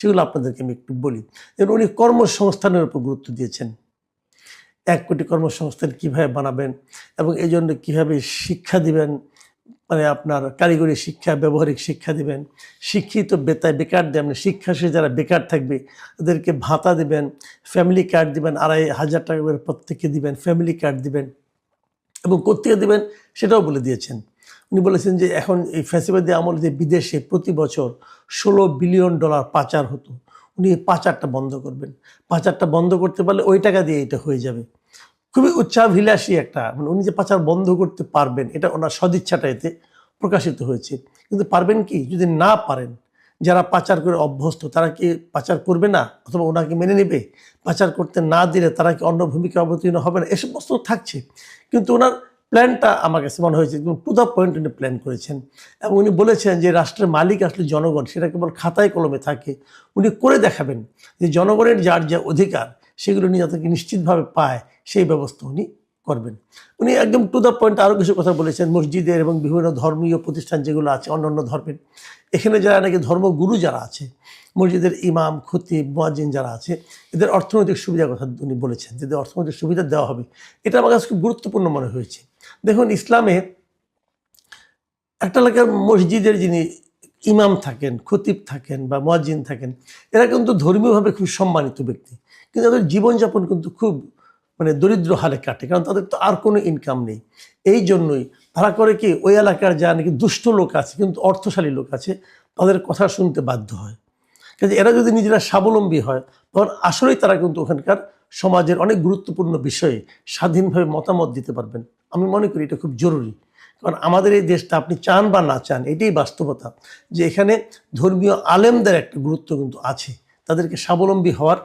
সেগুলো আপনাদেরকে আমি একটু বলি। যেমন উনি কর্মসংস্থানের উপর গুরুত্ব দিয়েছেন। ১ কোটি কর্মসংস্থান কিভাবে বানাবেন এবং এই জন্য কীভাবে শিক্ষা দিবেন, মানে আপনার কারিগরি শিক্ষা, ব্যবহারিক শিক্ষা দিবেন, শিক্ষিত বেকার দেবেন, শিক্ষা শেষে যারা বেকার থাকবে তাদেরকে ভাতা দিবেন, ফ্যামিলি কার্ড দিবেন, ২৫০০ টাকা করে প্রত্যেককে দিবেন, ফ্যামিলি কার্ড দিবেন এবং কোত্থেকে দিবেন সেটাও বলে দিয়েছেন। উনি বলেছেন যে এখন এই ফ্যাসিবাদী আমলে যে বিদেশে প্রতি বছর $১৬ বিলিয়ন পাচার হতো, উনি এই পাচারটা বন্ধ করবেন। পাচারটা বন্ধ করতে পারলে ওই টাকা দিয়ে এটা হয়ে যাবে। খুবই উচ্চাভিলাষী একটা, মানে উনি যে পাচার বন্ধ করতে পারবেন এটা ওনার সদিচ্ছাটা এতে প্রকাশিত হয়েছে। কিন্তু পারবেন কি? যদি না পারেন, যারা পাচার করে অভ্যস্ত তারা কি পাচার করবে না অথবা ওনাকে মেনে নেবে? পাচার করতে না দিলে তারা কি অন্য ভূমিকা অবতীর্ণ হবে না? এসব বস্তু থাকছে। কিন্তু ওনার প্ল্যানটা আমার কাছে মনে হয়েছে একদম টু দ্য পয়েন্ট উনি প্ল্যান করেছেন এবং উনি বলেছেন যে রাষ্ট্রের মালিক আসলে জনগণ, সেটা কেবল খাতায় কলমে থাকে। উনি করে দেখাবেন যে জনগণের যার যা অধিকার সেগুলো উনি যাতে নিশ্চিতভাবে পায় সেই ব্যবস্থা উনি করবেন। উনি একদম টু দ্য পয়েন্ট আরও কিছু কথা বলেছেন। মসজিদের এবং বিভিন্ন ধর্মীয় প্রতিষ্ঠান যেগুলো আছে অন্যান্য ধর্মের, এখানে যারা নাকি ধর্মগুরু যারা আছে, মসজিদের ইমাম, খতিব, মুয়াজ্জিন যারা আছে, এদের অর্থনৈতিক সুবিধার কথা উনি বলেছেন, যদি অর্থনৈতিক সুবিধা দেওয়া হবে। এটা আমার কাছে খুব গুরুত্বপূর্ণ মনে হয়েছে। দেখুন, ইসলামে একটা এলাকার মসজিদের যিনি ইমাম থাকেন, খতিব থাকেন বা মুয়াজ্জিন থাকেন, এরা কিন্তু ধর্মীয়ভাবে খুব সম্মানিত ব্যক্তি, কিন্তু তাদের জীবনযাপন কিন্তু খুব মানে দরিদ্র হালে কাটে, কারণ তাদের তো আর কোনো ইনকাম নেই। এই জন্যই তারা করে কি, ওই এলাকার যা নাকি দুষ্ট লোক আছে কিন্তু অর্থশালী লোক আছে তাদের কথা শুনতে বাধ্য হয়। কাজে এরা যদি নিজেরা স্বাবলম্বী হয় তখন আসলেই তারা কিন্তু ওখানকার সমাজের অনেক গুরুত্বপূর্ণ বিষয়ে স্বাধীনভাবে মতামত দিতে পারবেন। আমি মনে করি এটা খুব জরুরি, কারণ আমাদের এই দেশটা আপনি চান বা না চান এটাই বাস্তবতা যে এখানে ধর্মীয় আলেমদের একটা গুরুত্ব কিন্তু আছে। তাদেরকে স্বাবলম্বী হওয়ার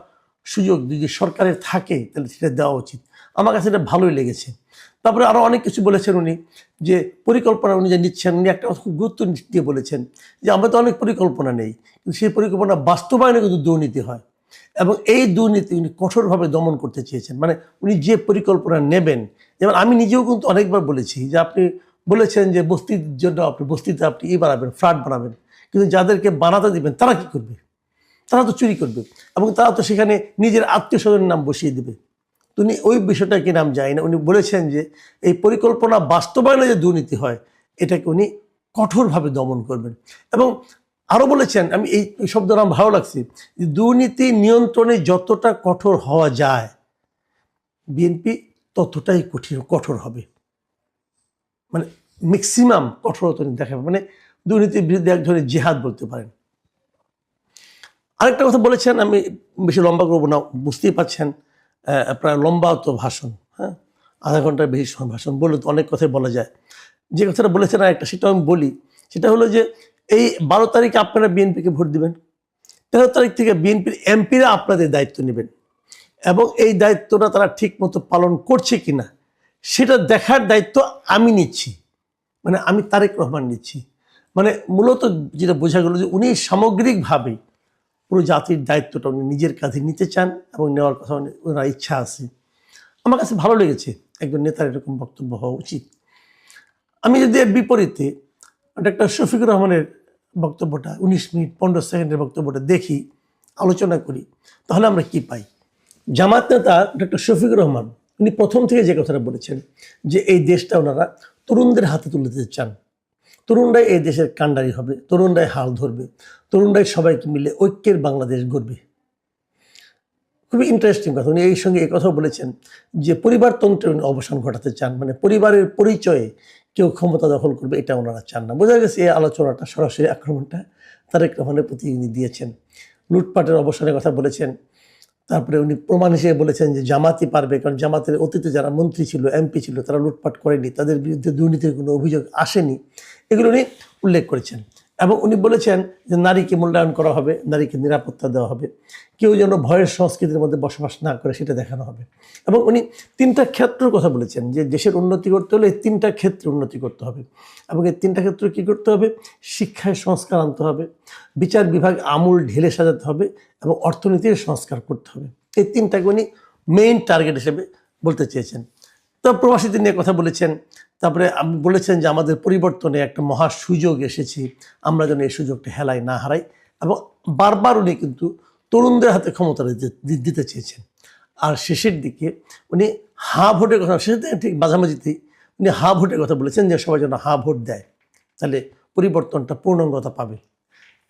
সুযোগ যদি সরকারের থাকে তাহলে সেটা দেওয়া উচিত। আমার কাছে এটা ভালোই লেগেছে। তারপরে আরও অনেক কিছু বলেছেন উনি, যে পরিকল্পনা উনি যে নিচ্ছেন, উনি একটা কথা খুব গুরুত্ব দিয়ে বলেছেন যে আমরা তো অনেক পরিকল্পনা নেই, কিন্তু সেই পরিকল্পনা বাস্তবায়নে কিন্তু দুর্নীতি হয় এবং এই দুর্নীতি উনি কঠোরভাবে দমন করতে চেয়েছেন। মানে উনি যে পরিকল্পনা নেবেন, যেমন আমি নিজেও কিন্তু অনেকবার বলেছি যে আপনি বলেছেন যে বস্তির জন্য আপনি বস্তিতে আপনি বানাবেন, ফ্ল্যাট বানাবেন, কিন্তু যাদেরকে বানাতে দিবেন তারা কি করবে? তারা তো চুরি করবে এবং তারা তো সেখানে নিজের আত্মীয় স্বজনের নাম বসিয়ে দেবে। তো উনি ওই বিষয়টা কি নাম যায় না, উনি বলেছেন যে এই পরিকল্পনা বাস্তবায়নে যে দুর্নীতি হয় এটাকে উনি কঠোরভাবে দমন করবেন। এবং আরও বলেছেন, আমি এই শব্দটা আমার ভালো লাগছে, যে দুর্নীতি নিয়ন্ত্রণে যতটা কঠোর হওয়া যায় বিএনপি ততটাই কঠোর হবে, মানে ম্যাক্সিমাম কঠোরতা দেখাবে, মানে দুর্নীতির বিরুদ্ধে এক ধরনের জিহাদ বলতে পারেন। আরেকটা কথা বলেছেন, আমি বেশি লম্বা করবো না, বুঝতেই পারছেন প্রায় লম্বা তো ভাষণ, হ্যাঁ, আধা ঘন্টার বেশি সময় ভাষণ বললে তো অনেক কথাই বলা যায়। যে কথাটা বলেছেন আরেকটা, সেটাও আমি বলি, সেটা হলো যে এই ১২ তারিখে আপনারা বিএনপিকে ভোট দিবেন, ১৩ তারিখ থেকে বিএনপির এমপিরা আপনাদের দায়িত্ব নেবেন এবং এই দায়িত্বটা তারা ঠিক মতো পালন করছে কিনা সেটা দেখার দায়িত্ব আমি নিচ্ছি, মানে আমি তারেক রহমান নিচ্ছি। মানে মূলত যেটা বোঝা গেল যে উনি সামগ্রিকভাবে পুরো জাতির দায়িত্বটা উনি নিজের কাঁধে নিতে চান এবং নেওয়ার কথা ওনার ইচ্ছা আছে। আমার কাছে ভালো লেগেছে, একজন নেতার এরকম বক্তব্য হওয়া উচিত। আমি যদি এর বিপরীতে ডক্টর শফিকুর রহমানের বক্তব্যটা ১৯ মিনিট ১৫ সেকেন্ডের বক্তব্যটা দেখি, আলোচনা করি, তাহলে আমরা কি পাই? জামাত নেতা ডক্টর শফিকুর রহমান উনি প্রথম থেকে যে কথাটা বলেছেন যে এই দেশটা ওনারা তরুণদের হাতে তুলে দিতে চান, তরুণরাই এই দেশের কাণ্ডারি হবে, তরুণরাই হাল ধরবে, তরুণরাই সবাইকে মিলে ঐক্যের বাংলাদেশ গড়বে। খুবই ইন্টারেস্টিং কথা। উনি এই সঙ্গে এই কথাও বলেছেন যে পরিবারতন্ত্রের উনি অবসান ঘটাতে চান, মানে পরিবারের পরিচয়ে কেউ ক্ষমতা দখল করবে এটা ওনারা চান না। বোঝা গেছে এই আলোচনাটা, সরাসরি আক্রমণটা তারেক রহমানের প্রতি উনি দিয়েছেন। লুটপাটের অবসানের কথা বলেছেন। তারপরে উনি প্রমাণ হিসেবে বলেছেন যে জামাতই পারবে, কারণ জামাতের অতীতে যারা মন্ত্রী ছিল, এমপি ছিল, তারা লুটপাট করেনি, তাদের বিরুদ্ধে দুর্নীতির কোনো অভিযোগ আসেনি, এগুলো উনি উল্লেখ করেছেন। এবং উনি বলেছেন যে নারীকে মূল্যায়ন করা হবে, নারীকে নিরাপত্তা দেওয়া হবে, কেউ যেন ভয়ের সংস্কৃতির মধ্যে বসবাস না করে সেটা দেখানো হবে। এবং উনি ৩টা ক্ষেত্রের কথা বলেছেন যে দেশের উন্নতি করতে হলে এই ৩টা ক্ষেত্রে উন্নতি করতে হবে এবং এই 3টা ক্ষেত্রে কী করতে হবে? শিক্ষায় সংস্কার আনতে হবে, বিচার বিভাগ আমূল ঢেলে সাজাতে হবে এবং অর্থনীতির সংস্কার করতে হবে। এই 3টাকে উনি মেইন টার্গেট হিসেবে বলতে চেয়েছেন। তো প্রবাসীদের নিয়ে কথা বলেছেন। তারপরে আপনি বলেছেন যে আমাদের পরিবর্তনে একটা মহা সুযোগ এসেছে, আমরা যেন এই সুযোগটা হেলায় না হারাই, এবং বারবার উনি কিন্তু তরুণদের হাতে ক্ষমতা দিতে চেয়েছেন। আর শেষের দিকে উনি হা ভোটের কথা, শেষের দিকে ঠিক মাঝামাঝিতেই উনি হা ভোটের কথা বলেছেন যে সবাই যেন হা ভোট দেয়, তাহলে পরিবর্তনটা পূর্ণাঙ্গতা পাবে।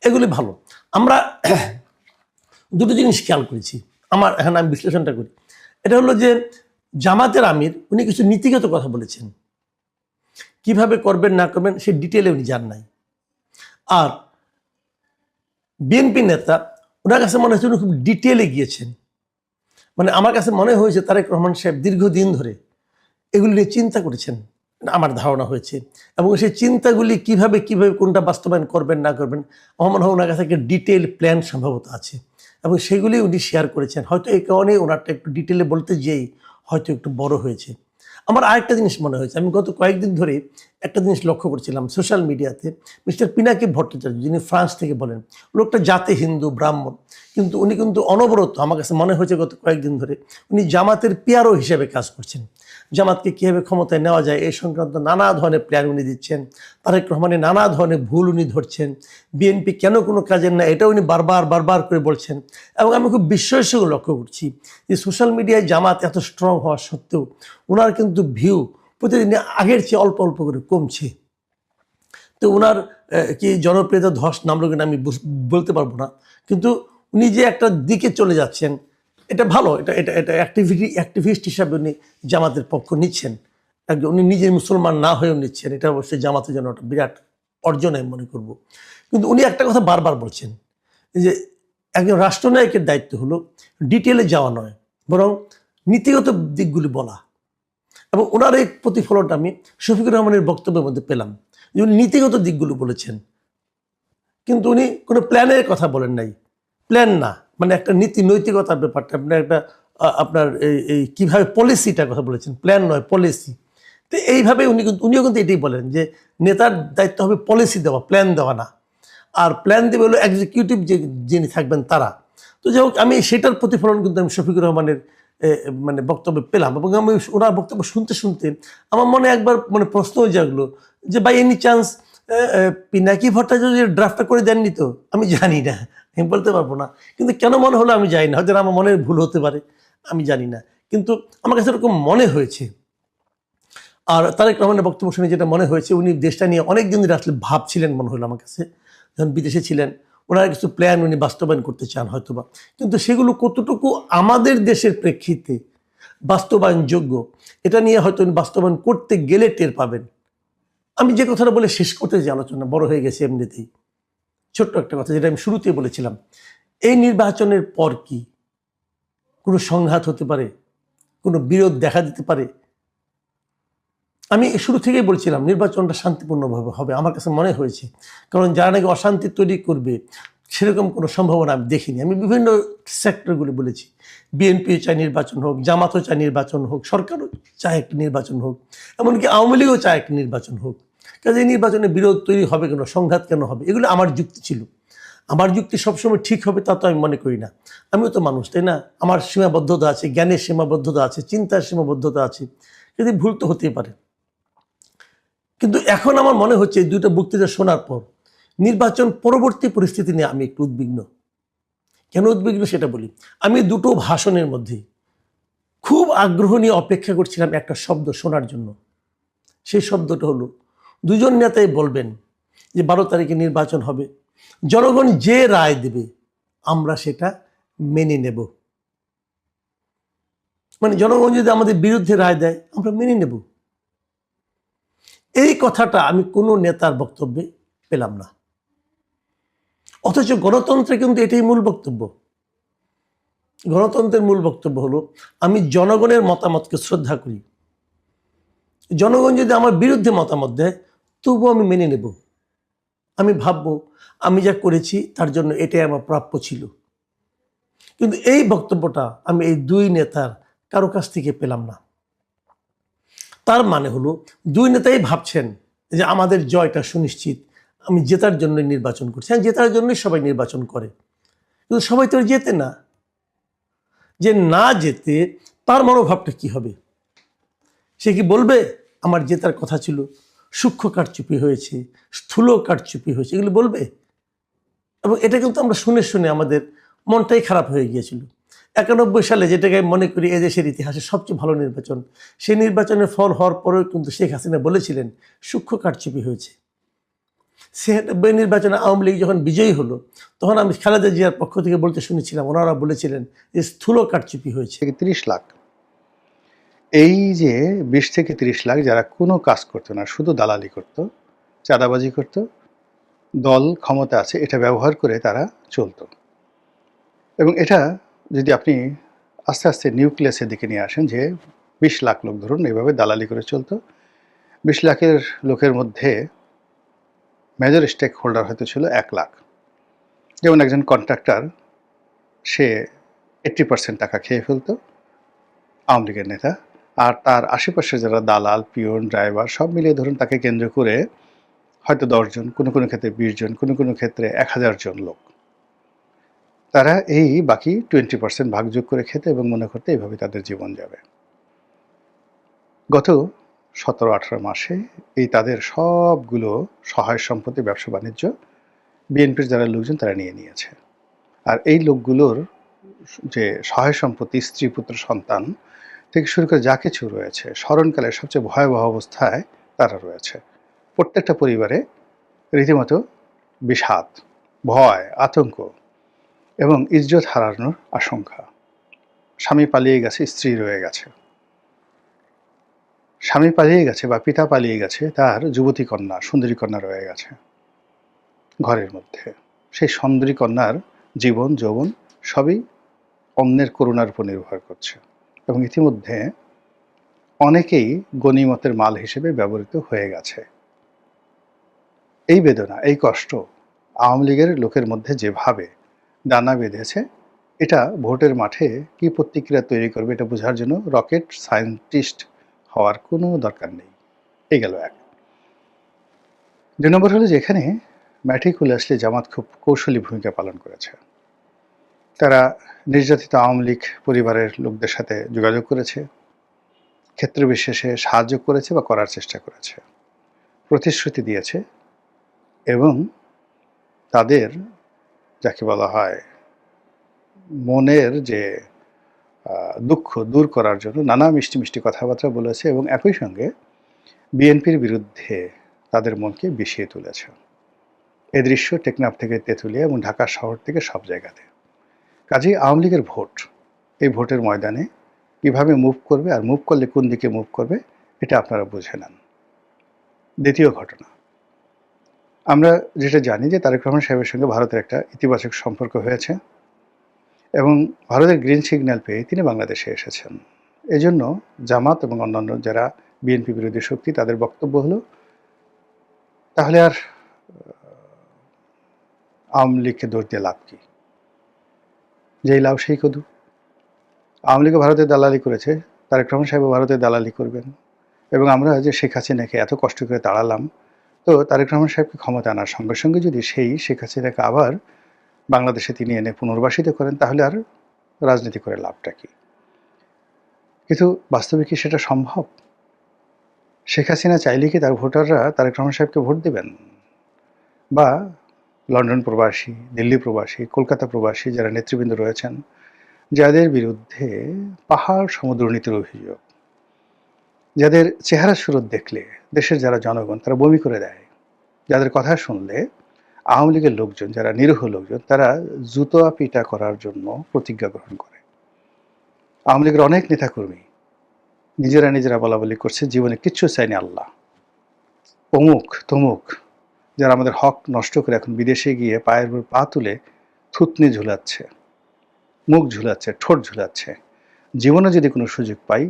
এগুলি ভালো। আমরা দুটো জিনিস খেয়াল করেছি, আমি বিশ্লেষণটা করি। এটা হলো যে জামাতের আমির উনি কিছু নীতিগত কথা বলেছেন, কিভাবে করবেন না করবেন সে ডিটেলে উনি জান নাই। আর বিএনপি নেতা ওনার কাছে মনে হচ্ছে উনি খুব ডিটেলে গিয়েছেন। মানে আমার কাছে মনে হয়েছে তারেক রহমান সাহেব দীর্ঘদিন ধরে এগুলি নিয়ে চিন্তা করেছেন, আমার ধারণা হয়েছে। এবং সেই চিন্তাগুলি কিভাবে কোনটা বাস্তবায়ন করবেন না করবেন, আমার মনে হয় ওনার কাছে একটা ডিটেল প্ল্যান সম্ভবত আছে এবং সেগুলি উনি শেয়ার করেছেন। হয়তো এই কারণে ওনারটা একটু ডিটেলে বলতে যেই হয়তো একটু বড় হয়েছে। আমার আরেকটা জিনিস মনে হয়েছে, আমি গত কয়েকদিন ধরে একটা জিনিস লক্ষ্য করছিলাম সোশ্যাল মিডিয়াতে। মিস্টার পিনাকি ভট্টাচার্য, যিনি ফ্রান্স থেকে বলেন, লোকটা জাতে হিন্দু ব্রাহ্মণ, কিন্তু উনি কিন্তু অনবরত আমার কাছে মনে হয়েছে গত কয়েকদিন ধরে উনি জামাতের পিয়ারো হিসেবে কাজ করছেন। জামাতকে কীভাবে ক্ষমতায় নেওয়া যায় এই সংক্রান্ত নানা ধরনের প্ল্যান উনি দিচ্ছেন। তারেক রহমানের নানা ধরনের ভুল উনি ধরছেন। বিএনপি কেন কোনো কাজের না এটা উনি বারবার করে বলছেন। এবং আমি খুব বিস্ময়ের সঙ্গে লক্ষ্য করছি যে সোশ্যাল মিডিয়ায় জামাত এত স্ট্রং হওয়া সত্ত্বেও ওনার কিন্তু ভিউ প্রতিদিন আগের চেয়ে অল্প অল্প করে কমছে। তো ওনার কি জনপ্রিয়তা ধস নামলো কিনা আমি বলতে পারবো না, কিন্তু উনি যে একটা দিকে চলে যাচ্ছেন এটা ভালো। এটা এটা এটা অ্যাক্টিভিস্ট হিসাবে উনি জামাতের পক্ষ নিচ্ছেন, একজন উনি নিজের মুসলমান না হয়েও নিচ্ছেন। এটা অবশ্যই জামাতের জন্য একটা বিরাট অর্জন আমি মনে করব। কিন্তু উনি একটা কথা বারবার বলছেন যে একজন রাষ্ট্রনায়কের দায়িত্ব হলো ডিটেলে যাওয়া নয়, বরং নীতিগত দিকগুলি বলা। এবং ওনার এই প্রতিফলনটা আমি শফিকুর রহমানের বক্তব্যের মধ্যে পেলাম যে উনি নীতিগত দিকগুলো বলেছেন, কিন্তু উনি কোনো প্ল্যানের কথা বলেন নাই। প্ল্যান না, মানে একটা নৈতিকতার ব্যাপারটা, আপনার একটা আপনার এই কীভাবে পলিসিটার কথা বলেছেন, প্ল্যান নয় পলিসি। তো এইভাবে উনিও কিন্তু এটাই বলেন যে নেতার দায়িত্ব হবে পলিসি দেওয়া, প্ল্যান দেওয়া না। আর প্ল্যান দেবে হলো এক্সিকিউটিভ যিনি থাকবেন তারা। তো যাই হোক, আমি সেটার প্রতিফলন কিন্তু আমি শফিকুর রহমানের মানে বক্তব্যে পেলাম। এবং আমি ওনার বক্তব্য শুনতে শুনতে আমার মনে একবার মানে প্রশ্ন জাগলো যে by any chance Pinaki Bhattacharya ড্রাফটটা করে দেননি তো? আমি জানি না, আমি বলতে পারবো না। কিন্তু কেন মনে হলো আমি জানি না, হয়তো আমার মনের ভুল হতে পারে, আমি জানি না। কিন্তু আমার কাছে এরকম মনে হয়েছে। আর তারেক রহমানের বক্তব্য শুনে যেটা মনে হয়েছে, উনি দেশটা নিয়ে অনেক দিন ধরে আসলে ভাবছিলেন মনে হলো আমার কাছে। যখন বিদেশে ছিলেন ওনার কিছু প্ল্যান উনি বাস্তবায়ন করতে চান হয়তোবা, কিন্তু সেগুলো কতটুকু আমাদের দেশের প্রেক্ষিতে বাস্তবায়নযোগ্য এটা নিয়ে হয়তো উনি বাস্তবায়ন করতে গেলে টের পাবেন। আমি যে কথাটা বলে শেষ করতে যে আলোচনা বড় হয়ে গেছে এমনিতেই, ছোট্ট একটা কথা যেটা আমি শুরুতেই বলেছিলাম, এই নির্বাচনের পর কি কোনো সংঘাত হতে পারে, কোনো বিরোধ দেখা দিতে পারে? আমি শুরু থেকেই বলছিলাম নির্বাচনটা শান্তিপূর্ণভাবে হবে, আমার কাছে মনে হয়েছে। কারণ যারা নাকি অশান্তি তৈরি করবে সেরকম কোনো সম্ভাবনা আমি দেখিনি। আমি বিভিন্ন সেক্টরগুলি বলেছি, বিএনপিও চায় নির্বাচন হোক, জামাতও চায় নির্বাচন হোক, সরকারও চায় একটি নির্বাচন হোক, এমনকি আওয়ামী লীগও চায় একটি নির্বাচন হোক। কাজে এই নির্বাচনে বিরোধ তৈরি হবে কেন, সংঘাত কেন হবে, এগুলো আমার যুক্তি ছিল। আমার যুক্তি সবসময় ঠিক হবে তা তো আমি মনে করি না। আমিও তো মানুষ, তাই না? আমার সীমাবদ্ধতা আছে, জ্ঞানের সীমাবদ্ধতা আছে, চিন্তার সীমাবদ্ধতা আছে, যদি ভুল তো হতেই পারে। কিন্তু এখন আমার মনে হচ্ছে এই দুটো বক্তৃতা শোনার পর নির্বাচন পরবর্তী পরিস্থিতি নিয়ে আমি একটু উদ্বিগ্ন। কেন উদ্বিগ্ন সেটা বলি। আমি দুটো ভাষণের মধ্যে খুব আগ্রহ নিয়ে অপেক্ষা করছিলাম একটা শব্দ শোনার জন্য। সেই শব্দটা হলো, দুজন নেতাই বলবেন যে 12 তারিখে নির্বাচন হবে, জনগণ যে রায় দেবে আমরা সেটা মেনে নেব। মানে জনগণ যদি আমাদের বিরুদ্ধে রায় দেয় আমরা মেনে নেব। এই কথাটা আমি কোনো নেতার বক্তব্যে পেলাম না। অথচ গণতন্ত্রে কিন্তু এটাই মূল বক্তব্য। গণতন্ত্রের মূল বক্তব্য হলো আমি জনগণের মতামতকে শ্রদ্ধা করি। জনগণ যদি আমার বিরুদ্ধে মতামত দেয় তবুও আমি মেনে নেব। আমি ভাববো আমি যা করেছি তার জন্য এটাই আমার প্রাপ্য ছিল। কিন্তু এই বক্তব্যটা আমি এই দুই নেতার কারো কাছ থেকে পেলাম না। তার মানে হলো দুই নেতাই ভাবছেন যে আমাদের জয়টা সুনিশ্চিত, আমি জেতার জন্য নির্বাচন করছি। হ্যাঁ, জেতার জন্যই সবাই নির্বাচন করে, কিন্তু সবাই তো জেতে না। যে না যেতে তার মনোভাবটা কি হবে? সে কি বলবে আমার জেতার কথা ছিল, সূক্ষ্ম কারচুপি হয়েছে, স্থূল কারচুপি হয়েছে, এগুলো বলবে? এবং এটা কিন্তু আমরা শুনে শুনে আমাদের মনটাই খারাপ হয়ে গিয়েছিল। 91 সালে যেটাকে আমি মনে করি এদেশের ইতিহাসে সবচেয়ে ভালো নির্বাচন, সেই নির্বাচনের ফল হওয়ার পরেও কিন্তু শেখ হাসিনা বলেছিলেন সূক্ষ্ম কারচুপি হয়েছে। 96 নির্বাচনে আওয়ামী লীগ যখন বিজয়ী হলো, তখন আমি খালেদা জিয়ার পক্ষ থেকে বলতে শুনেছিলাম, ওনারা বলেছিলেন যে স্থূল কারচুপি হয়েছে। 30 লাখ, এই যে 20 থেকে 30 লাখ যারা কোনো কাজ করতো না, শুধু দালালি করতো, চাঁদাবাজি করতো, দল ক্ষমতা আছে এটা ব্যবহার করে তারা চলতো। এবং এটা যদি আপনি আস্তে আস্তে নিউক্লিয়াসের দিকে নিয়ে আসেন, যে 20 লাখ লোক ধরুন এইভাবে দালালি করে চলতো। 20 লাখের লোকের মধ্যে মেজর স্টেক হোল্ডার হয়তো ছিল 1 লাখ। যেমন একজন কন্ট্রাক্টর, সে 80% টাকা খেয়ে ফেলতো, আওয়ামী লীগের নেতা, আর তার আশেপাশে যারা দালাল, পিয়ন, ড্রাইভার সব মিলিয়ে ধরুন তাকে কেন্দ্র করে হয়তো 10 জন, কোনো কোনো ক্ষেত্রে 20 জন, কোনো কোনো ক্ষেত্রে 1000 জন লোক, তারা এই বাকি 20% ভাগযোগ করে খেতে এবং মনে করতে এইভাবে তাদের জীবন যাবে। গত 17-18 মাসে এই তাদের সবগুলো সহায় সম্পত্তি, ব্যবসা বাণিজ্য বিএনপির যারা লোকজন তারা নিয়ে নিয়েছে। আর এই লোকগুলোর যে সহায় সম্পত্তি, স্ত্রী, পুত্র, সন্তান থেকে শুরু করে যা কিছু রয়েছে, স্মরণকালের সবচেয়ে ভয়াবহ অবস্থায় তারা রয়েছে। প্রত্যেকটা পরিবারে রীতিমতো বিষাদ, ভয়, আতঙ্ক এবং ইজ্জত হারানোর আশঙ্কা। স্বামী পালিয়ে গেছে, স্ত্রী রয়ে গেছে। স্বামী পালিয়ে গেছে বা পিতা পালিয়ে গেছে, তার যুবতী কন্যা, সুন্দরী কন্যা রয়ে গেছে ঘরের মধ্যে। সেই সুন্দরী কন্যার জীবন যৌবন সবই অন্যের করুণার উপর নির্ভর করছে এবং ইতিমধ্যে অনেকেই গনিমতের মাল হিসেবে ব্যবহৃত হয়ে গেছে। এই বেদনা, এই কষ্ট আওয়ামী লীগের লোকের মধ্যে যেভাবে দানা বেঁধেছে, এটা ভোটের মাঠে কি প্রতিক্রিয়া তৈরি করবে এটা বোঝার জন্য রকেট সায়েন্টিস্ট হওয়ার কোনো দরকার নেই। এই গেল এক। 2 নম্বর হলো যে এখানে ম্যাটিকুলাসলি জামাত খুব কৌশলী ভূমিকা পালন করেছে। তারা নির্যাতিত আওয়ামী লীগ পরিবারের লোকদের সাথে যোগাযোগ করেছে, ক্ষেত্র বিশেষে সাহায্য করেছে বা করার চেষ্টা করেছে, প্রতিশ্রুতি দিয়েছে এবং তাদের যাকে বলা হয় মনের যে দুঃখ দূর করার জন্য নানা মিষ্টি মিষ্টি কথাবার্তা বলেছে এবং একই সঙ্গে বিএনপির বিরুদ্ধে তাদের মনকে বিষিয়ে তুলেছে। এ দৃশ্য টেকনাফ থেকে তেঁতুলিয়া এবং ঢাকা শহর থেকে সব জায়গাতে। কাজেই আওয়ামী লীগের ভোট, এই ভোটের ময়দানে কিভাবে মুভ করবে আর মুভ করলে কোন দিকে মুভ করবে এটা আপনারা বুঝে নেন। দ্বিতীয় ঘটনা, আমরা যেটা জানি যে তারেক রহমান সাহেবের সঙ্গে ভারতের একটা ইতিবাচক সম্পর্ক হয়েছে এবং ভারতের গ্রিন সিগন্যাল পেয়ে তিনি বাংলাদেশে এসেছেন। এজন্য জামাত এবং অন্যান্য যারা বিএনপি বিরোধী শক্তি, তাদের বক্তব্য হলো তাহলে আর আওয়ামী লীগকে দোষ দিয়ে লাভ কি? যেই লাভ সেই কদু। আওয়ামী লীগও ভারতের দালালি করেছে, তারেক রহমান সাহেবও ভারতের দালালি করবেন এবং আমরা যে শেখ হাসিনাকে এত কষ্ট করে তাড়ালাম, তো তারেক রহমান সাহেবকে ক্ষমতা আনার সঙ্গে সঙ্গে যদি সেই শেখ হাসিনাকে আবার বাংলাদেশে তিনি এনে পুনর্বাসিত করেন, তাহলে আর রাজনীতি করে লাভটা কি? কিন্তু বাস্তবে কি সেটা সম্ভব? শেখ হাসিনা চাইলে কি তার ভোটাররা তারেক রহমান সাহেবকে ভোট দেবেন? বা লন্ডন প্রবাসী, দিল্লি প্রবাসী, কলকাতা প্রবাসী যারা নেতৃবৃন্দ রয়েছেন, যাদের বিরুদ্ধে পাহাড় সম দুর্নীতির অভিযোগ, যাদের চেহারা সুরত দেখলে দেশের যারা জনগণ তারা বমি করে দেয়, যাদের কথা শুনলে আওয়ামী লীগের লোকজন, যারা নিরীহ লোকজন, তারা জুতো পিটা করার জন্য প্রতিজ্ঞা গ্রহণ করে। আওয়ামী লীগের অনেক নেতাকর্মী নিজেরা বলা বলি করছে জীবনে কিচ্ছু চায়নি আল্লাহ, অমুক তমুক, যারা আমাদের হক নষ্ট করে এখন বিদেশে গিয়ে পায়ের উপর পা তুলে থুতনি ঝুলাচ্ছে, মুখ ঝুলাচ্ছে, ঠোঁট ঝুলাচ্ছে। জীবনে যদি কোনো সুযোগ পাই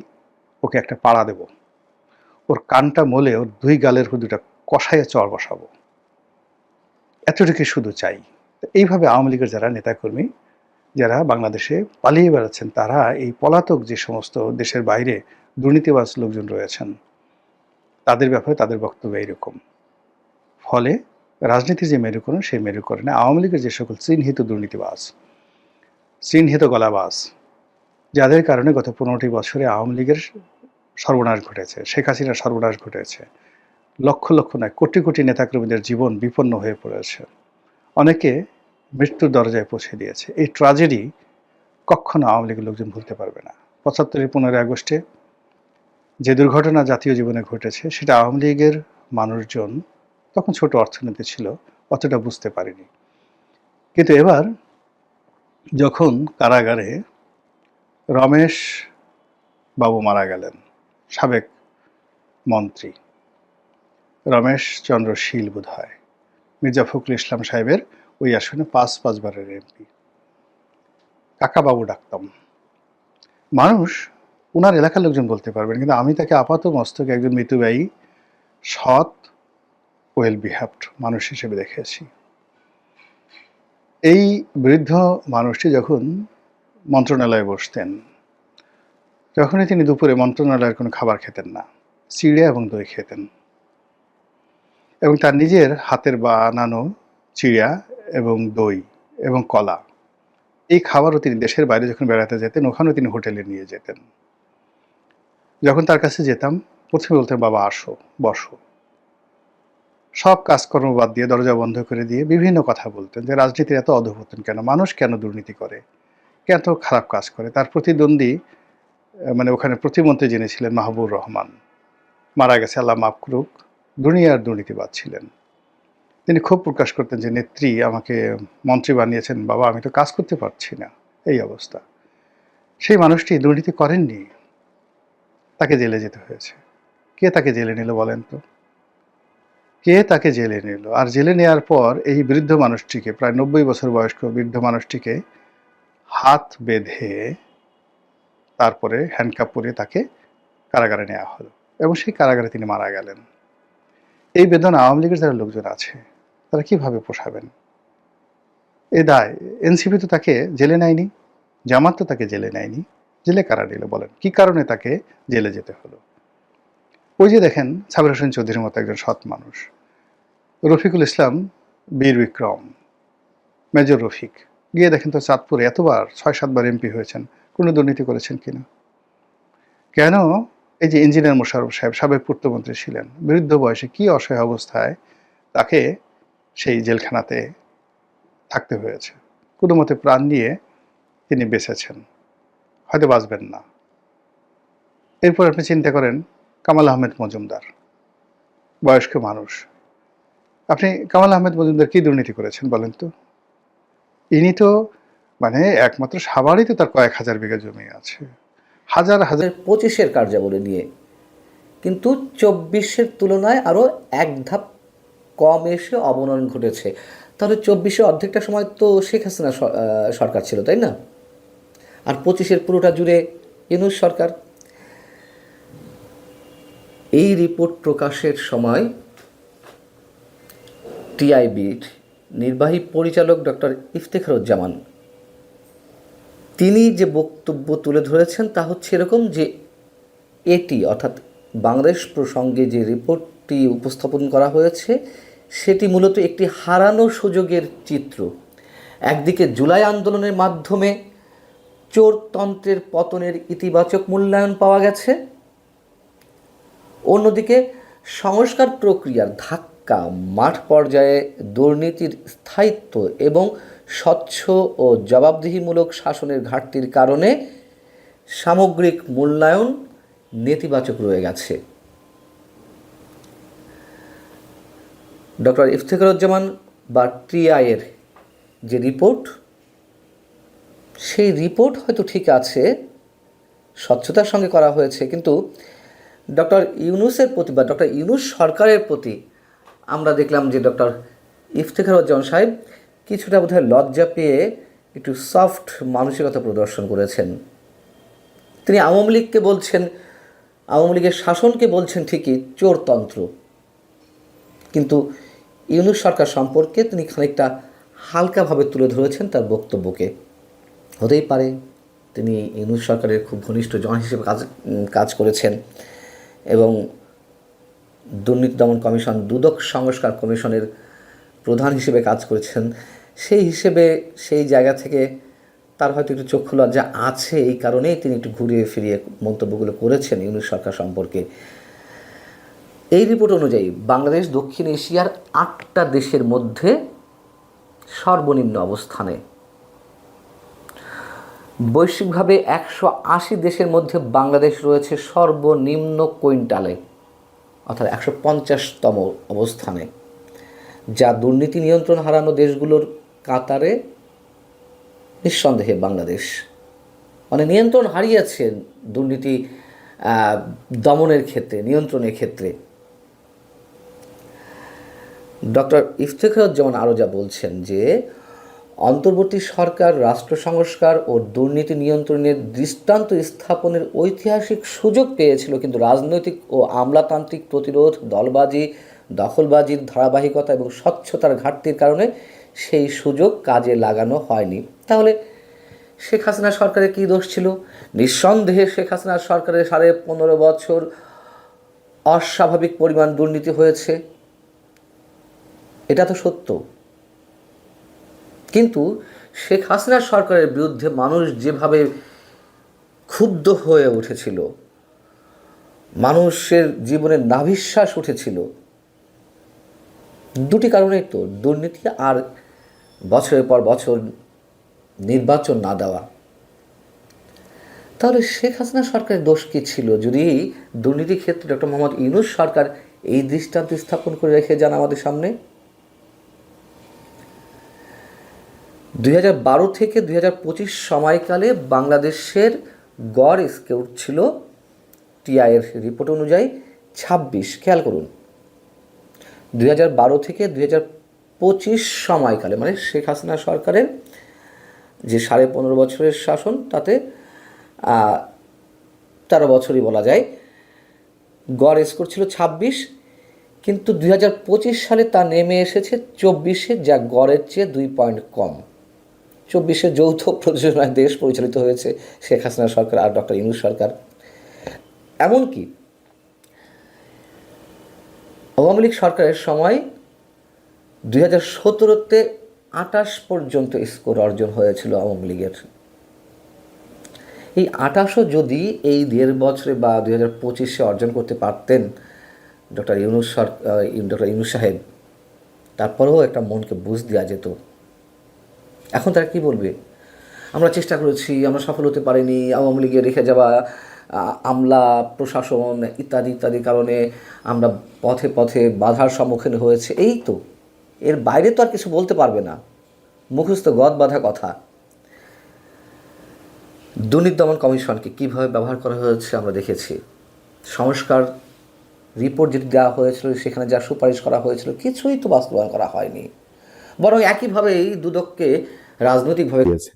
ওকে একটা পাড়া দেব, ওর কানটা মলে ওর 2 গালের উপর 2টা কষাইয়া চড় বসাবো, এতটুকু শুধু চাই। এইভাবে আওয়ামী লীগের যারা নেতাকর্মী যারা বাংলাদেশে পালিয়ে বেড়াচ্ছেন, তারা এই পলাতক যে সমস্ত দেশের বাইরে দুর্নীতিবাজ লোকজন রয়েছেন, তাদের ব্যাপারে তাদের বক্তব্য এইরকম। ফলে রাজনীতির যে মেরুকরণ, সেই মেরুকরণে আওয়ামী লীগের যে সকল চিহ্নিত দুর্নীতিবাজ, চিহ্নিত গলাবাজ, যাদের কারণে গত 15টি বছরে আওয়ামী লীগের সর্বনাশ ঘটেছে, শেখ হাসিনার সর্বনাশ ঘটেছে, লক্ষ লক্ষ নয় কোটি কোটি নেতাকর্মীদের জীবন বিপন্ন হয়ে পড়েছে। অনেকে মৃত্যুর দরজায় পৌঁছে দিয়েছে। এই ট্র্যাজেডি কখনো আওয়ামী লীগের লোকজন ভুলতে পারবে না। ৭৫-এর ১৫ই আগস্টে যে দুর্ঘটনা জাতীয় জীবনে ঘটেছে সেটা আওয়ামী লীগের মানুষজন, তখন ছোট অর্থনীতি ছিল, অতটা বুঝতে পারেনি। কিন্তু এবার যখন কারাগারে রমেশ বাবু মারা গেলেন, সাবেক মন্ত্রী রমেশ চন্দ্র শীল বোধহয়, মির্জা ফখরুল ইসলাম সাহেবের ওই আসনে ৫ বারের এমপি, কাকাবাবু ডাকতাম। মানুষ ওনার এলাকার লোকজন বলতে পারবেন, কিন্তু আমি তাকে আপাত মস্তকে একজন মিতব্যয়ী, সৎ, ওয়েল বিহেভড মানুষ হিসেবে দেখেছি। এই বৃদ্ধ মানুষটি যখন মন্ত্রণালয়ে বসতেন, তখনই তিনি দুপুরে মন্ত্রণালয়ের কোনো খাবার খেতেন না, চিড়ে এবং দই খেতেন, এবং তার নিজের হাতের বানানো চিড়া এবং দই এবং কলা, এই খাবারও তিনি দেশের বাইরে যখন বেড়াতে যেতেন ওখানেও তিনি হোটেলে নিয়ে যেতেন। যখন তার কাছে যেতাম প্রথমে বলতেন, বাবা আসো, বসো। সব কাজকর্ম বাদ দিয়ে দরজা বন্ধ করে দিয়ে বিভিন্ন কথা বলতেন, যে রাজনীতির এত অধঃপতন কেন, মানুষ কেন দুর্নীতি করে, কেন খারাপ কাজ করে। তার প্রতিদ্বন্দ্বী মানে ওখানে প্রতিমন্ত্রী যিনি ছিলেন মাহবুবুর রহমান, মারা গেছে, আল্লাহ মাফ করুক, দুনিয়ার দুর্নীতিবাদ ছিলেন। তিনি ক্ষোভ প্রকাশ করতেন যে নেত্রী আমাকে মন্ত্রী বানিয়েছেন, বাবা আমি তো কাজ করতে পারছি না, এই অবস্থা। সেই মানুষটি দুর্নীতি করেননি, তাকে জেলে যেতে হয়েছে। কে তাকে জেলে নিল বলেন তো? কে তাকে জেলে নিল? আর জেলে নেওয়ার পর এই বৃদ্ধ মানুষটিকে, প্রায় ৯০ বছর বয়স্ক বৃদ্ধ মানুষটিকে হাত বেঁধে তারপরে হ্যান্ডকাপ পরিয়ে তাকে কারাগারে নেওয়া হলো, এবং সেই কারাগারে তিনি মারা গেলেন। এই বেদনা আওয়ামী লীগের যারা লোকজন আছে তারা কিভাবে পোষাবেন? এ দায় এনসিপি তো তাকে জেলে নেয়নি, জামাত তো তাকে জেলে নেয়নি, জেলে কারা নিল বলেন? কি কারণে তাকে জেলে যেতে হলো? ওই যে দেখেন সাবির হোসেন চৌধুরীর মতো একজন সৎ মানুষ, রফিকুল ইসলাম, বীর বিক্রম, মেজর রফিক, গিয়ে দেখেন তো চাঁদপুরে এতবার ৬-৭ বার এমপি হয়েছেন, কোনো দুর্নীতি করেছেন কিনা? কেন এই যে ইঞ্জিনিয়ার মোশাররফ সাহেব, সাবেক পূর্তমন্ত্রী ছিলেন, বৃদ্ধ বয়সে কি অসহায় অবস্থায় তাকে সেই জেলখানাতে থাকতে হয়েছে, কোনো মতে প্রাণ নিয়ে তিনি বেঁচেছেন, হয়তো বাঁচবেন না। এরপর আপনি চিন্তা করেন কামাল আহমেদ মজুমদার, বয়স্ক মানুষ, আপনি কামাল আহমেদ মজুমদার কি দুর্নীতি করেছেন বলেন তো? ইনি তো মানে একমাত্র সাভারেই তো তার কয়েক হাজার বিঘা জমি আছে, হাজার হাজার। ২৫-এর কার্যাবলী নিয়ে, কিন্তু ২৪-এর তুলনায় আরও এক ধাপ কম এসে অবনয়ন ঘটেছে। তাহলে ২৪-এর অর্ধেকটা সময় তো শেখ হাসিনা সরকার ছিল, তাই না? আর ২৫-এর পুরোটা জুড়ে ইউনূস সরকার। এই রিপোর্ট প্রকাশের সময় টিআইবির নির্বাহী পরিচালক ডক্টর ইফতেখারুজ্জামান তিনি যে বক্তব্য তুলে ধরেছেন তা হচ্ছে এরকম যে এটি অর্থাৎ বাংলাদেশ প্রসঙ্গে যে রিপোর্টটি উপস্থাপন করা হয়েছে সেটি মূলত একটি হারানো সুযোগের চিত্র। একদিকে জুলাই আন্দোলনের মাধ্যমে চোরতন্ত্রের পতনের ইতিবাচক মূল্যায়ন পাওয়া গেছে, অন্যদিকে সংস্কার প্রক্রিয়ার ধাক্কা, মাঠ পর্যায়ে দুর্নীতির স্থায়িত্ব এবং স্বচ্ছ ও জবাবদিহিমূলক শাসনের ঘাটতির কারণে সামগ্রিক মূল্যায়ন নেতিবাচক রয়ে গেছে। ডক্টর ইফতেখারুজ্জামান বা টিআইয়ের যে রিপোর্ট, সেই রিপোর্ট হয়তো ঠিক আছে, স্বচ্ছতার সঙ্গে করা হয়েছে, কিন্তু ডক্টর ইউনূসের প্রতি বা ডক্টর ইউনূস সরকারের প্রতি আমরা দেখলাম যে ডক্টর ইফতেখারুজ্জামান সাহেব কিছুটা বোধহয় লজ্জা পেয়ে একটু সফট মানসিকতা প্রদর্শন করেছেন। তিনি আওয়ামী লীগকে বলছেন, আওয়ামী লীগের শাসনকে বলছেন ঠিকই চোরতন্ত্র, কিন্তু ইউনূস সরকার সম্পর্কে তিনি খানিকটা হালকাভাবে তুলে ধরেছেন তার বক্তব্যকে। হতেই পারে তিনি ইউনূস সরকারের খুব ঘনিষ্ঠ জন হিসেবে কাজ করেছেন এবং দুর্নীতি দমন কমিশন, দুদক সংস্কার কমিশনের প্রধান হিসেবে কাজ করেছেন। সেই হিসেবে সেই জায়গা থেকে তার হয়তো একটু চক্ষু লজ্জা আছে, এই কারণেই তিনি একটু ঘুরিয়ে ফিরিয়ে মন্তব্যগুলো করেছেন ইউনূস সরকার সম্পর্কে। এই রিপোর্ট অনুযায়ী বাংলাদেশ দক্ষিণ এশিয়ার ৮টা দেশের মধ্যে সর্বনিম্ন অবস্থানে। বৈশ্বিকভাবে 180 দেশের মধ্যে বাংলাদেশ রয়েছে সর্বনিম্ন কুইন্টালে, অর্থাৎ 150তম অবস্থানে, যা দুর্নীতি নিয়ন্ত্রণ হারানো দেশগুলোর কাতারে নিঃসন্দেহে বাংলাদেশ। মানে নিয়ন্ত্রণ হারিয়েছে দুর্নীতি দমনের ক্ষেত্রে, নিয়ন্ত্রণের ক্ষেত্রে। ডক্টর ইফতেখারুজ্জামান আরও যা বলছেন যে অন্তর্বর্তী সরকার রাষ্ট্র সংস্কার ও দুর্নীতি নিয়ন্ত্রণের দৃষ্টান্ত স্থাপনের ঐতিহাসিক সুযোগ পেয়েছিল, কিন্তু রাজনৈতিক ও আমলাতান্ত্রিক প্রতিরোধ, দলবাজি, দখলবাজির ধারাবাহিকতা এবং স্বচ্ছতার ঘাটতির কারণে সেই সুযোগ কাজে লাগানো হয়নি। তাহলে শেখ হাসিনা সরকারের কী দোষ ছিল? নিঃসন্দেহে শেখ হাসিনা সরকারের 15.5 বছর অস্বাভাবিক পরিমাণ দুর্নীতি হয়েছে, এটা তো সত্য। কিন্তু শেখ হাসিনা সরকারের বিরুদ্ধে মানুষ যেভাবে ক্ষুব্ধ হয়ে উঠেছিল, মানুষের জীবনে নাভিশ্বাস উঠেছিল, দুটি কারণেই তো, দুর্নীতি আর বছরের পর বছর নির্বাচন না দেওয়া। তাহলে শেখ হাসিনা সরকারের দোষ কী ছিল যদি দুর্নীতির ক্ষেত্রে ডক্টর মোহাম্মদ ইউনূস সরকার এই দৃষ্টান্ত স্থাপন করে রেখে যান আমাদের সামনে? 2012 থেকে 2025 সময়কালে বাংলাদেশের গড় স্কোর ছিল টিআইয়ের রিপোর্ট অনুযায়ী 26। খেয়াল করুন, 2012 থেকে 2025 সময়কালে, মানে শেখ হাসিনা সরকারের যে 15.5 বছরের শাসন, তাতে 13 বছরই বলা যায়, গড় স্কোর ছিল 26, কিন্তু 2025 সালে তা নেমে এসেছে 24-এ, যা গড়ের চেয়ে 2 পয়েন্ট কম। 24-এ যৌথ প্রযোজনায় দেশ পরিচালিত হয়েছে শেখ হাসিনা সরকার আর ডক্টর ইউনূস সরকার। এমনকি আওয়ামী লীগ সরকারের সময় 2017-তে 28 পর্যন্ত স্কোর অর্জন হয়েছিল আওয়ামী লীগের। এই 28ও যদি এই 1.5 বছরে বা 2025-এ অর্জন করতে পারতেন ডক্টর ইউনূস সাহেব, তারপরেও একটা মনকে বুঝ দেওয়া যেত। এখন তারা কি বলবে? আমরা চেষ্টা করেছি, আমরা সফল হতে পারিনি, আওয়ামী লীগে রেখে যাওয়া আমলা প্রশাসন ইত্যাদি ইত্যাদি কারণে আমরা পথে পথে বাধার সম্মুখীন হয়েছে, এই তো। এর বাইরে তো আর কিছু বলতে পারবে না, মুখস্থ গদ বাঁধা কথা। দুর্নীতি দমন কমিশনকে কীভাবে ব্যবহার করা হয়েছে আমরা দেখেছি। সংস্কার রিপোর্ট যেটি দেওয়া হয়েছিল, সেখানে যা সুপারিশ করা হয়েছিল, কিছুই তো বাস্তবায়ন করা হয়নি, বরং একইভাবে এই দুদককে রাজনৈতিকভাবে দিয়েছে।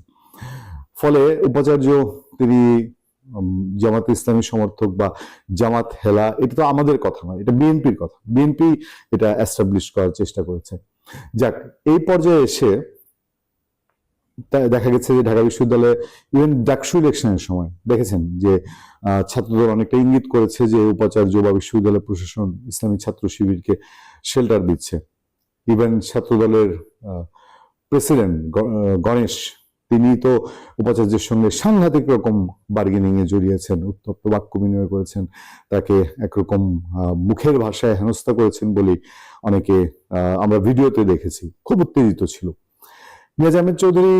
ফলে উপাচার্য তিনি জামাত ইসলামী সমর্থক বা জামাত হেলা, এটা তো আমাদের কথা নয়, এটা বিএনপির কথা। বিএনপি এটা এস্টাবলিশ করার চেষ্টা করেছে। যাক, এই পর্যায়ে এসে দেখা গেছে যে ঢাকা বিশ্ববিদ্যালয়ে ইভেন ডাকসু ইলেকশনের সময় দেখেছেন যে ছাত্রদল অনেকটা ইঙ্গিত করেছে যে উপাচার্য বা বিশ্ববিদ্যালয় প্রশাসন ইসলামী ছাত্র শিবিরকে শেল্টার দিচ্ছে। ইভেন ছাত্রদলের প্রেসিডেন্ট গণেশ, তিনি তো উপাচার্যের সঙ্গে সাংঘাতিক রকম বার্গেনিং এ জড়িয়েছেন, উত্তপ্ত বাক্য বিনিময় করেছেন, তাকে একরকম মুখের ভাষায় হেনস্থা করেছেন বলে অনেকে আমরা ভিডিওতে দেখেছি। খুব উত্তেজিত ছিল। মিয়াজ আহমেদ চৌধুরী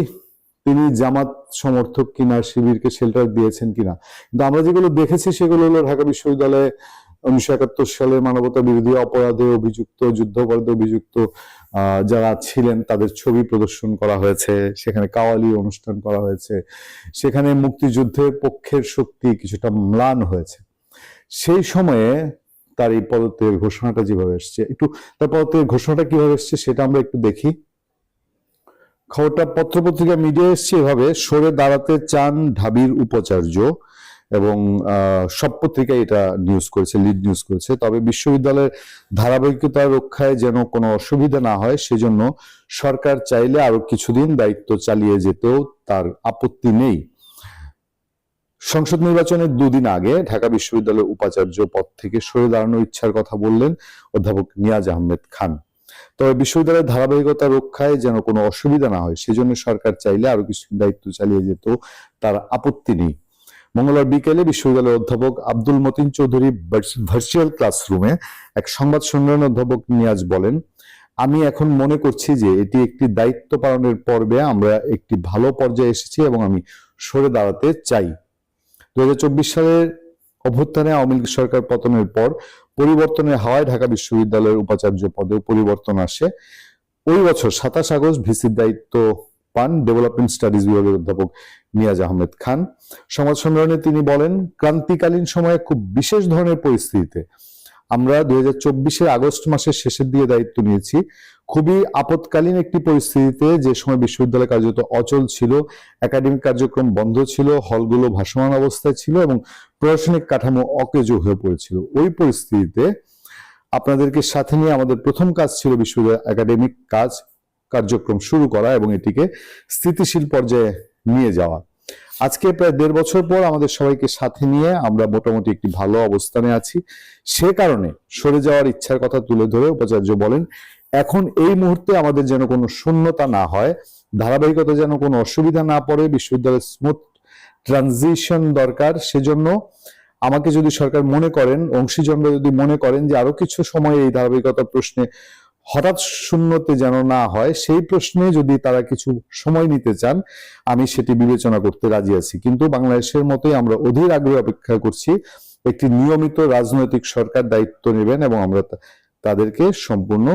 তিনি জামাত সমর্থক কিনা, শিবিরকে শেল্টার দিয়েছেন কিনা, কিন্তু আমরা যেগুলো দেখেছি সেগুলো হলো ঢাকা বিশ্ববিদ্যালয়ে 1971 সালে মানবতা বিরোধী অপরাধে অভিযুক্ত, যুদ্ধাপরাধে অভিযুক্ত যারা ছিলেন তাদের ছবি প্রদর্শন করা হয়েছে, সেখানে কাওয়ালি অনুষ্ঠান করা হয়েছে, সেখানে মুক্তিযুদ্ধের পক্ষের শক্তি কিছুটা ম্লান হয়েছে। সেই সময়ে তার এই পদত্যাগের ঘোষণাটা যেভাবে এসছে, একটু তার পদত্যাগের ঘোষণাটা কিভাবে এসছে সেটা আমরা একটু দেখি। খবরটা পত্রপত্রিকা মিডিয়া এসছে এভাবে: সরে দাঁড়াতে চান ঢাবির উপাচার্য, এবং সব পত্রিকায় এটা নিউজ করেছে, লিড নিউজ করেছে। তবে বিশ্ববিদ্যালয়ের ধারাবাহিকতা রক্ষায় যেন কোনো অসুবিধা না হয় সেজন্য সরকার চাইলে আরো কিছুদিন দায়িত্ব চালিয়ে যেতেও তার আপত্তি নেই। সংসদ নির্বাচনের 2 দিন আগে ঢাকা বিশ্ববিদ্যালয়ের উপাচার্য পদ থেকে সরে দাঁড়ানোর ইচ্ছার কথা বললেন অধ্যাপক মিয়াজ আহমেদ খান। তবে বিশ্ববিদ্যালয়ের ধারাবাহিকতা রক্ষায় যেন কোনো অসুবিধা না হয় সেজন্য সরকার চাইলে আরো কিছু দায়িত্ব চালিয়ে যেত তার আপত্তি নেই। মঙ্গলবার বিকেলে বিশ্ববিদ্যালয়ের অধ্যাপক আব্দুল মতিন চৌধুরী ভার্চুয়াল ক্লাসরুমে এক সংবাদ সম্মেলনে অধ্যাপক নিয়াজ বলেন, আমি এখন মনে করছি যে এটি একটি দায়িত্ব পালনের পর্বে আমরা একটি ভালো পর্যায়ে এসেছি এবং আমি সরে দাঁড়াতে চাই। 2024 সালের অভ্যুত্থানে আওয়ামী লীগ সরকার পতনের পর পরিবর্তনের হাওয়ায় ঢাকা বিশ্ববিদ্যালয়ের উপাচার্য পদেও পরিবর্তন আসে। ওই বছর 27 আগস্ট ভিসির দায়িত্ব পান ডেভেলপমেন্ট স্টাডিজ বিভাগের অধ্যাপক নিয়াজ আহমেদ খান। সংবাদ সম্মেলনে তিনি বলেন, ক্রান্তিকালীন সময়ে খুব বিশেষ ধরনের পরিস্থিতিতে আমরা 2024 আগস্ট মাসের শেষের দিকে দায়িত্ব নিয়েছি। খুবই আপৎকালীন একটি পরিস্থিতিতে, যে সময় বিশ্ববিদ্যালয় কার্যত অচল ছিল, একাডেমিক কার্যক্রম বন্ধ ছিল, হলগুলো ভাসমান অবস্থায় ছিল এবং প্রশাসনিক কাঠামো অকেজো হয়ে পড়েছিল। ওই পরিস্থিতিতে আপনাদেরকে সাথে নিয়ে আমাদের প্রথম কাজ ছিল বিশ্ববিদ্যালয় একাডেমিক কার্যক্রম শুরু করা এবং এটিকে স্থিতিশীল পর্যায়ে নিয়ে যাওয়া। আজকে প্রায় 1.5 বছর পর আমাদের সবাইকে সাথে নিয়ে আমরা মোটামুটি একটি ভালো অবস্থানে আছি। সে কারণে সরে যাওয়ার ইচ্ছার কথা তুলে ধরে উপাচার্য বলেন, এখন এই মুহূর্তে আমাদের যেন কোনো শূন্যতা না হয়, ধারাবাহিকতা যেন কোনো অসুবিধা না পড়ে, বিশ্ববিদ্যালয়ের স্মুথ ট্রানজিশন দরকার। সেজন্য আমাকে যদি সরকার মনে করেন, অংশীজনরা যদি মনে করেন যে আরো কিছু সময় এই ধারাবাহিকতা প্রশ্নে হঠাৎ শূন্যতে যেন না হয়, সেই প্রশ্নে যদি তারা কিছু সময় নিতে চান, আমি সেটি বিবেচনা করতে রাজি আছি। কিন্তু বাংলাদেশের মতোই আমরা অধীর আগ্রহে অপেক্ষা করছি একটি নিয়মিত রাজনৈতিক সরকার দায়িত্ব নেবেন এবং আমরা তাদেরকে সম্পূর্ণ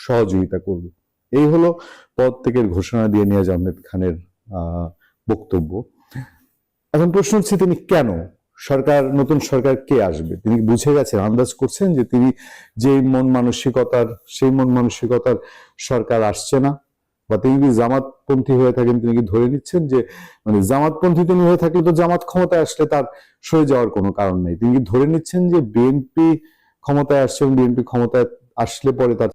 সহযোগিতা করব। এই হলো পদত্যাগের ঘোষণা দিয়ে নিয়াজ আহমেদ খানের বক্তব্য। এখন প্রশ্ন হচ্ছে, তিনি কেন নতুন সরকার কে আসবে? তিনি বুঝে গেছেন, আন্দাজ করছেন যে তিনি সেই মন মানসিকতার সরকার আসছে না, বা তিনি যদি জামাতপন্থী হয়ে থাকেন, তিনি কি ধরে নিচ্ছেন যে জামাতপন্থী তিনি হয়ে থাকলে তো জামাত ক্ষমতায় আসলে তার সরে যাওয়ার কোনো কারণ নেই? তিনি কি ধরে নিচ্ছেন যে বিএনপি ক্ষমতায় আসছে এবং বিএনপি ক্ষমতায় আসলে পরে তার